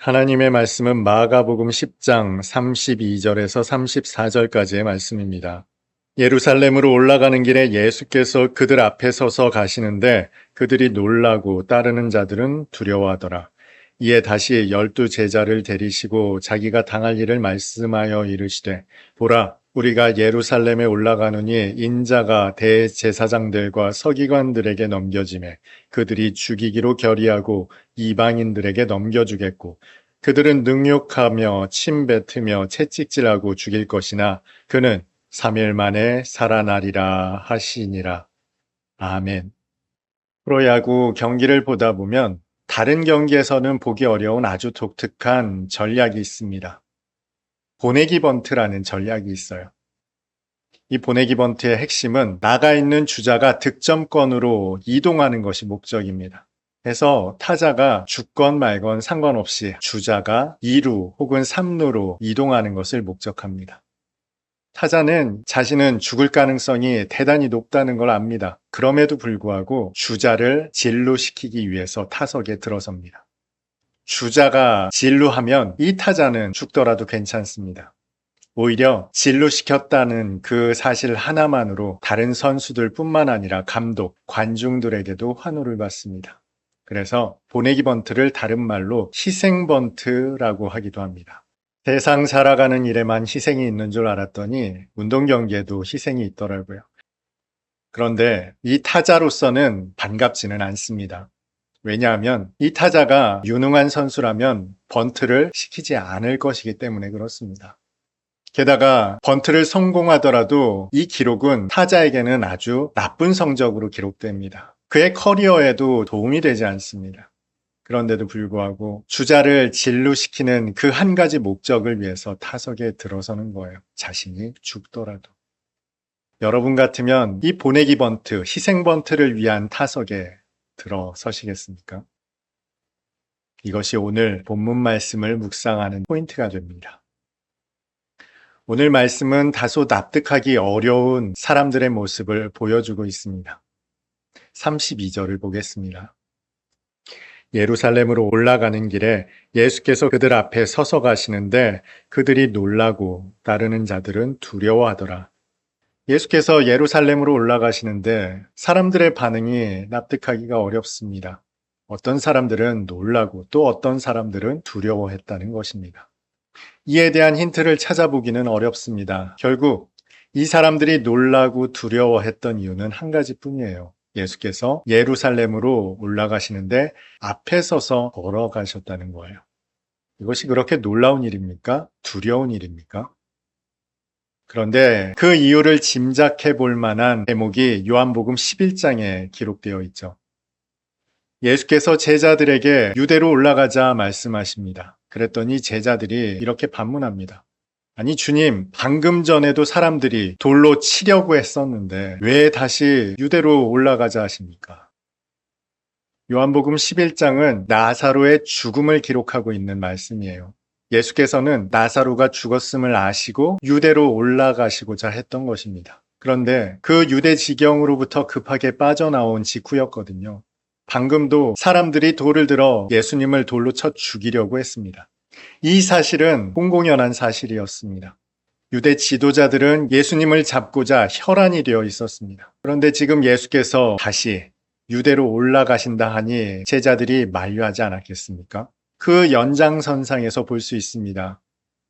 하나님의 말씀은 마가복음 10장 32절에서 34절까지의 말씀입니다. 예루살렘으로 올라가는 길에 예수께서 그들 앞에 서서 가시는데 그들이 놀라고 따르는 자들은 두려워하더라. 이에 다시 12 제자를 데리시고 자기가 당할 일을 말씀하여 이르시되 보라 우리가 예루살렘에 올라가노니 인자가 대제사장들과 서기관들에게 넘겨지매 그들이 죽이기로 결의하고 이방인들에게 넘겨주겠고 그들은 능욕하며 침뱉으며 채찍질하고 죽일 것이나 그는 3일 만에 살아나리라 하시니라. 아멘. 프로야구 경기를 보다 보면 다른 경기에서는 보기 어려운 아주 독특한 전략이 있습니다. 보내기 번트라는 전략이 있어요. 이 보내기 번트의 핵심은 나가 있는 주자가 득점권으로 이동하는 것이 목적입니다. 그래서 타자가 죽건 말건 상관없이 주자가 2루 혹은 3루로 이동하는 것을 목적합니다. 타자는 자신은 죽을 가능성이 대단히 높다는 걸 압니다. 그럼에도 불구하고 주자를 진루시키기 위해서 타석에 들어섭니다. 주자가 진루하면 이 타자는 죽더라도 괜찮습니다. 오히려 진루시켰다는 그 사실 하나만으로 다른 선수들 뿐만 아니라 감독, 관중들에게도 환호를 받습니다. 그래서 보내기 번트를 다른 말로 희생 번트라고 하기도 합니다. 세상 살아가는 일에만 희생이 있는 줄 알았더니 운동 경기에도 희생이 있더라고요. 그런데 이 타자로서는 반갑지는 않습니다. 왜냐하면 이 타자가 유능한 선수라면 번트를 시키지 않을 것이기 때문에 그렇습니다. 게다가 번트를 성공하더라도 이 기록은 타자에게는 아주 나쁜 성적으로 기록됩니다. 그의 커리어에도 도움이 되지 않습니다. 그런데도 불구하고 주자를 진루시키는 그 한 가지 목적을 위해서 타석에 들어서는 거예요. 자신이 죽더라도. 여러분 같으면 이 보내기 번트, 희생 번트를 위한 타석에 들어서시겠습니까? 이것이 오늘 본문 말씀을 묵상하는 포인트가 됩니다. 오늘 말씀은 다소 납득하기 어려운 사람들의 모습을 보여주고 있습니다. 32절을 보겠습니다. 예루살렘으로 올라가는 길에 예수께서 그들 앞에 서서 가시는데 그들이 놀라고 따르는 자들은 두려워하더라. 예수께서 예루살렘으로 올라가시는데 사람들의 반응이 납득하기가 어렵습니다. 어떤 사람들은 놀라고 또 어떤 사람들은 두려워했다는 것입니다. 이에 대한 힌트를 찾아보기는 어렵습니다. 결국 이 사람들이 놀라고 두려워했던 이유는 한 가지뿐이에요. 예수께서 예루살렘으로 올라가시는데 앞에 서서 걸어가셨다는 거예요. 이것이 그렇게 놀라운 일입니까? 두려운 일입니까? 그런데 그 이유를 짐작해 볼 만한 대목이 요한복음 11장에 기록되어 있죠. 예수께서 제자들에게 유대로 올라가자 말씀하십니다. 그랬더니 제자들이 이렇게 반문합니다. 아니 주님, 방금 전에도 사람들이 돌로 치려고 했었는데 왜 다시 유대로 올라가자 하십니까? 요한복음 11장은 나사로의 죽음을 기록하고 있는 말씀이에요. 예수께서는 나사로가 죽었음을 아시고 유대로 올라가시고자 했던 것입니다. 그런데 그 유대 지경으로부터 급하게 빠져나온 직후였거든요. 방금도 사람들이 돌을 들어 예수님을 돌로 쳐 죽이려고 했습니다. 이 사실은 공공연한 사실이었습니다. 유대 지도자들은 예수님을 잡고자 혈안이 되어 있었습니다. 그런데 지금 예수께서 다시 유대로 올라가신다 하니 제자들이 만류하지 않았겠습니까? 그 연장선상에서 볼 수 있습니다.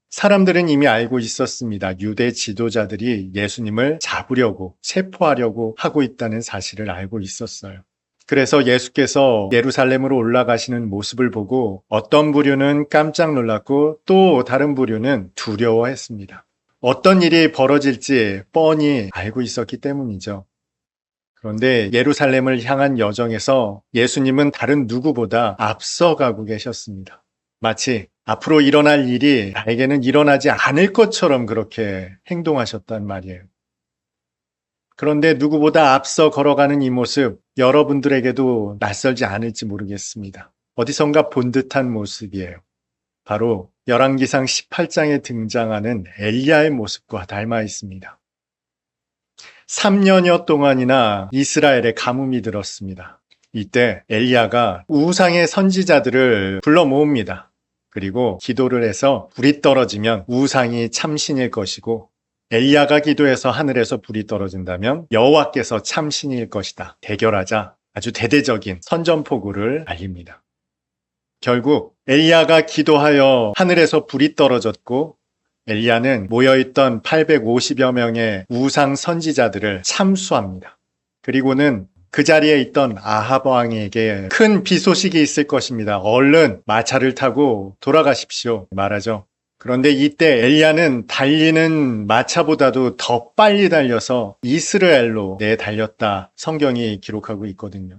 사람들은 이미 알고 있었습니다. 유대 지도자들이 예수님을 잡으려고, 체포하려고 하고 있다는 사실을 알고 있었어요. 그래서 예수께서 예루살렘으로 올라가시는 모습을 보고 어떤 부류는 깜짝 놀랐고 또 다른 부류는 두려워했습니다. 어떤 일이 벌어질지 뻔히 알고 있었기 때문이죠. 그런데 예루살렘을 향한 여정에서 예수님은 다른 누구보다 앞서가고 계셨습니다. 마치 앞으로 일어날 일이 나에게는 일어나지 않을 것처럼 그렇게 행동하셨단 말이에요. 그런데 누구보다 앞서 걸어가는 이 모습 여러분들에게도 낯설지 않을지 모르겠습니다. 어디선가 본 듯한 모습이에요. 바로 열왕기상 18장에 등장하는 엘리야의 모습과 닮아 있습니다. 3년여 동안이나 이스라엘에 가뭄이 들었습니다. 이때 엘리야가 우상의 선지자들을 불러 모읍니다. 그리고 기도를 해서 불이 떨어지면 우상이 참신일 것이고, 엘리야가 기도해서 하늘에서 불이 떨어진다면 여호와께서 참신일 것이다. 대결하자 아주 대대적인 선전포고를 알립니다. 결국 엘리야가 기도하여 하늘에서 불이 떨어졌고, 엘리야는 모여있던 850여 명의 우상 선지자들을 참수합니다. 그리고는 그 자리에 있던 아합 왕에게 큰 비소식이 있을 것입니다. 얼른 마차를 타고 돌아가십시오 말하죠. 그런데 이때 엘리야는 달리는 마차보다도 더 빨리 달려서 이스라엘로 내달렸다 성경이 기록하고 있거든요.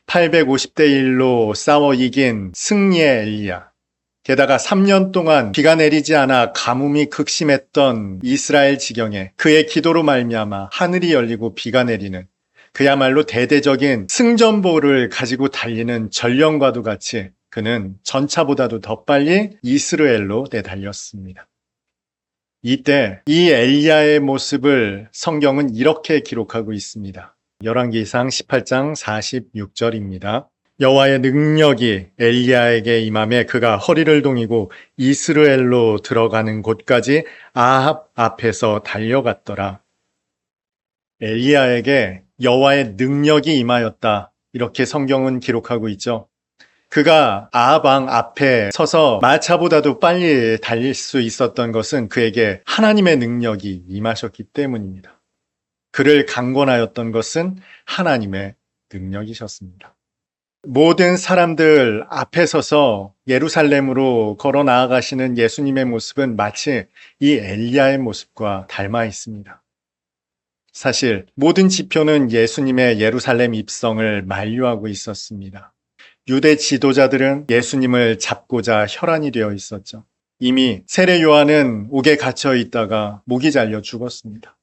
850대 1로 싸워 이긴 승리의 엘리야. 게다가 3년 동안 비가 내리지 않아 가뭄이 극심했던 이스라엘 지경에 그의 기도로 말미암아 하늘이 열리고 비가 내리는, 그야말로 대대적인 승전보를 가지고 달리는 전령과도 같이 그는 전차보다도 더 빨리 이스라엘로 내달렸습니다. 이때 이 엘리야의 모습을 성경은 이렇게 기록하고 있습니다. 열왕기상 18장 46절입니다. 여호와의 능력이 엘리야에게 임함에 그가 허리를 동이고 이스라엘로 들어가는 곳까지 아합 앞에서 달려갔더라. 엘리야에게 여호와의 능력이 임하였다. 이렇게 성경은 기록하고 있죠. 그가 아합 왕 앞에 서서 마차보다도 빨리 달릴 수 있었던 것은 그에게 하나님의 능력이 임하셨기 때문입니다. 그를 강권하였던 것은 하나님의 능력이셨습니다. 모든 사람들 앞에 서서 예루살렘으로 걸어 나아가시는 예수님의 모습은 마치 이 엘리야의 모습과 닮아 있습니다. 사실 모든 지표는 예수님의 예루살렘 입성을 만류하고 있었습니다. 유대 지도자들은 예수님을 잡고자 혈안이 되어 있었죠. 이미 세례 요한은 옥에 갇혀 있다가 목이 잘려 죽었습니다.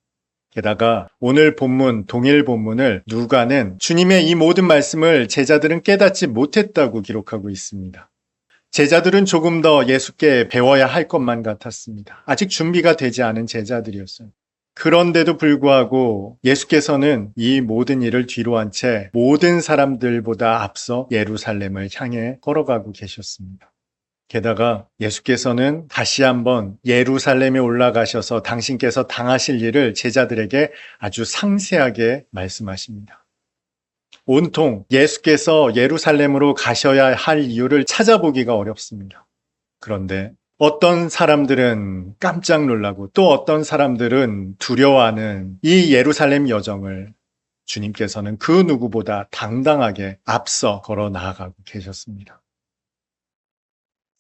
게다가 오늘 본문, 동일 본문을 누가는 주님의 이 모든 말씀을 제자들은 깨닫지 못했다고 기록하고 있습니다. 제자들은 조금 더 예수께 배워야 할 것만 같았습니다. 아직 준비가 되지 않은 제자들이었어요. 그런데도 불구하고 예수께서는 이 모든 일을 뒤로한 채 모든 사람들보다 앞서 예루살렘을 향해 걸어가고 계셨습니다. 게다가 예수께서는 다시 한번 예루살렘에 올라가셔서 당신께서 당하실 일을 제자들에게 아주 상세하게 말씀하십니다. 온통 예수께서 예루살렘으로 가셔야 할 이유를 찾아보기가 어렵습니다. 그런데 어떤 사람들은 깜짝 놀라고 또 어떤 사람들은 두려워하는 이 예루살렘 여정을 주님께서는 그 누구보다 당당하게 앞서 걸어 나아가고 계셨습니다.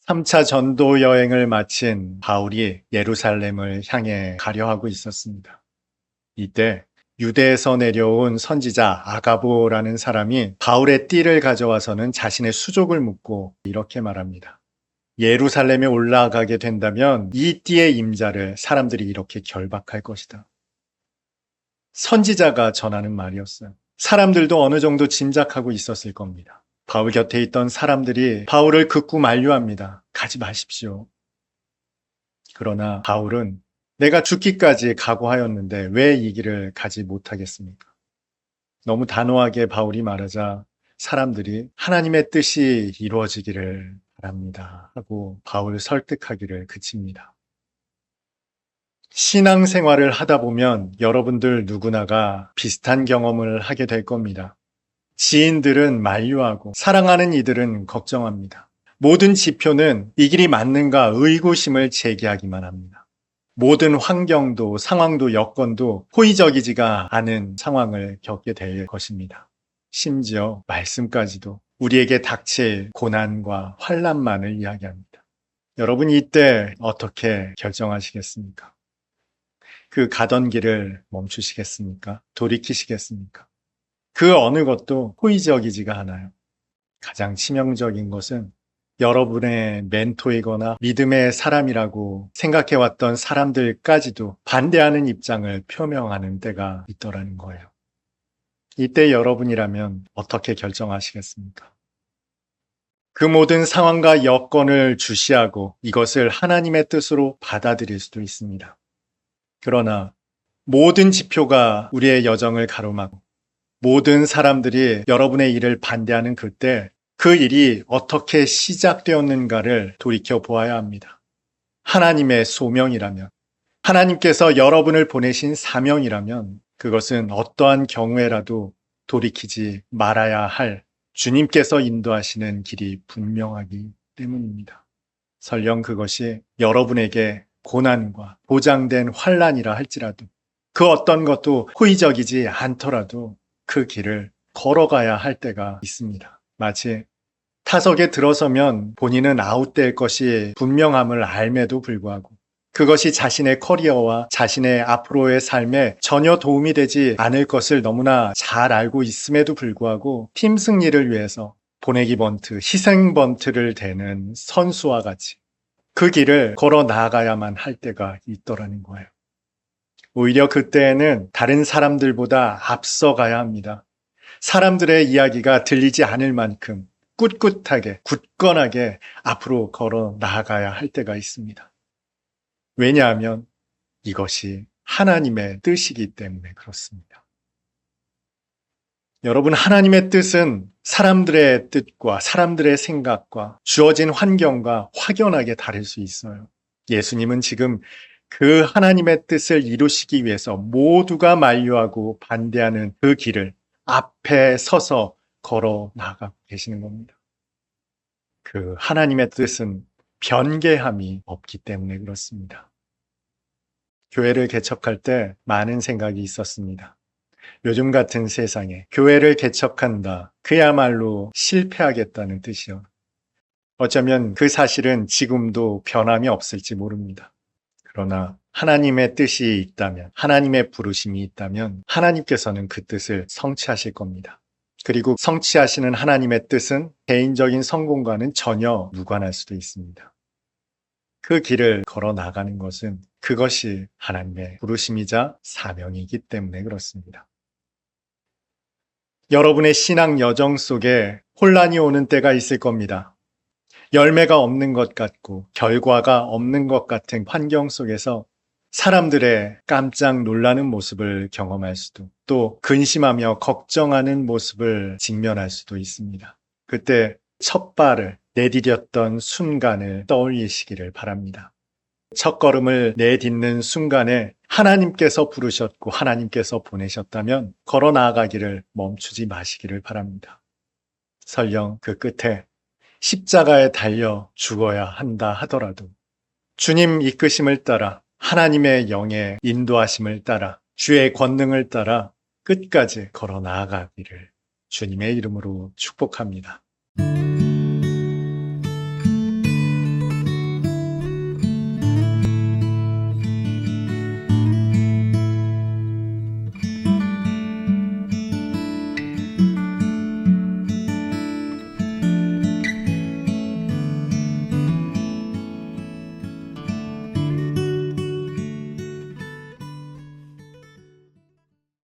3차 전도 여행을 마친 바울이 예루살렘을 향해 가려 하고 있었습니다. 이때 유대에서 내려온 선지자 아가보라는 사람이 바울의 띠를 가져와서는 자신의 수족을 묻고 이렇게 말합니다. 예루살렘에 올라가게 된다면 이 띠의 임자를 사람들이 이렇게 결박할 것이다. 선지자가 전하는 말이었어요. 사람들도 어느 정도 짐작하고 있었을 겁니다. 바울 곁에 있던 사람들이 바울을 극구 만류합니다. 가지 마십시오. 그러나 바울은 내가 죽기까지 각오하였는데 왜 이 길을 가지 못하겠습니까? 너무 단호하게 바울이 말하자 사람들이 하나님의 뜻이 이루어지기를 바랍니다 하고 바울 설득하기를 그칩니다. 신앙생활을 하다 보면 여러분들 누구나가 비슷한 경험을 하게 될 겁니다. 지인들은 만류하고 사랑하는 이들은 걱정합니다. 모든 지표는 이 길이 맞는가 의구심을 제기하기만 합니다. 모든 환경도 상황도 여건도 호의적이지가 않은 상황을 겪게 될 것입니다. 심지어 말씀까지도 우리에게 닥칠 고난과 환난만을 이야기합니다. 여러분 이때 어떻게 결정하시겠습니까? 그 가던 길을 멈추시겠습니까? 돌이키시겠습니까? 그 어느 것도 호의적이지가 않아요. 가장 치명적인 것은 여러분의 멘토이거나 믿음의 사람이라고 생각해왔던 사람들까지도 반대하는 입장을 표명하는 때가 있더라는 거예요. 이때 여러분이라면 어떻게 결정하시겠습니까? 그 모든 상황과 여건을 주시하고 이것을 하나님의 뜻으로 받아들일 수도 있습니다. 그러나 모든 지표가 우리의 여정을 가로막고 모든 사람들이 여러분의 일을 반대하는 그때 그 일이 어떻게 시작되었는가를 돌이켜 보아야 합니다. 하나님의 소명이라면, 하나님께서 여러분을 보내신 사명이라면 그것은 어떠한 경우에라도 돌이키지 말아야 할 주님께서 인도하시는 길이 분명하기 때문입니다. 설령 그것이 여러분에게 고난과 보장된 환난이라 할지라도 그 어떤 것도 호의적이지 않더라도 그 길을 걸어가야 할 때가 있습니다. 마치 타석에 들어서면 본인은 아웃될 것이 분명함을 알매도 불구하고 그것이 자신의 커리어와 자신의 앞으로의 삶에 전혀 도움이 되지 않을 것을 너무나 잘 알고 있음에도 불구하고 팀 승리를 위해서 보내기 번트, 희생 번트를 대는 선수와 같이 그 길을 걸어 나아가야만 할 때가 있더라는 거예요. 오히려 그때에는 다른 사람들보다 앞서가야 합니다. 사람들의 이야기가 들리지 않을 만큼 꿋꿋하게, 굳건하게 앞으로 걸어 나아가야 할 때가 있습니다. 왜냐하면 이것이 하나님의 뜻이기 때문에 그렇습니다. 여러분, 하나님의 뜻은 사람들의 뜻과 사람들의 생각과 주어진 환경과 확연하게 다를 수 있어요. 예수님은 지금 그 하나님의 뜻을 이루시기 위해서 모두가 만류하고 반대하는 그 길을 앞에 서서 걸어 나가고 계시는 겁니다. 그 하나님의 뜻은 변개함이 없기 때문에 그렇습니다. 교회를 개척할 때 많은 생각이 있었습니다. 요즘 같은 세상에 교회를 개척한다, 그야말로 실패하겠다는 뜻이요. 어쩌면 그 사실은 지금도 변함이 없을지 모릅니다. 그러나 하나님의 뜻이 있다면, 하나님의 부르심이 있다면 하나님께서는 그 뜻을 성취하실 겁니다. 그리고 성취하시는 하나님의 뜻은 개인적인 성공과는 전혀 무관할 수도 있습니다. 그 길을 걸어 나가는 것은 그것이 하나님의 부르심이자 사명이기 때문에 그렇습니다. 여러분의 신앙 여정 속에 혼란이 오는 때가 있을 겁니다. 열매가 없는 것 같고 결과가 없는 것 같은 환경 속에서 사람들의 깜짝 놀라는 모습을 경험할 수도, 또 근심하며 걱정하는 모습을 직면할 수도 있습니다. 그때 첫 발을 내디뎠던 순간을 떠올리시기를 바랍니다. 첫 걸음을 내딛는 순간에 하나님께서 부르셨고 하나님께서 보내셨다면 걸어 나아가기를 멈추지 마시기를 바랍니다. 설령 그 끝에 십자가에 달려 죽어야 한다 하더라도 주님 이끄심을 따라 하나님의 영의 인도하심을 따라 주의 권능을 따라 끝까지 걸어 나아가기를 주님의 이름으로 축복합니다.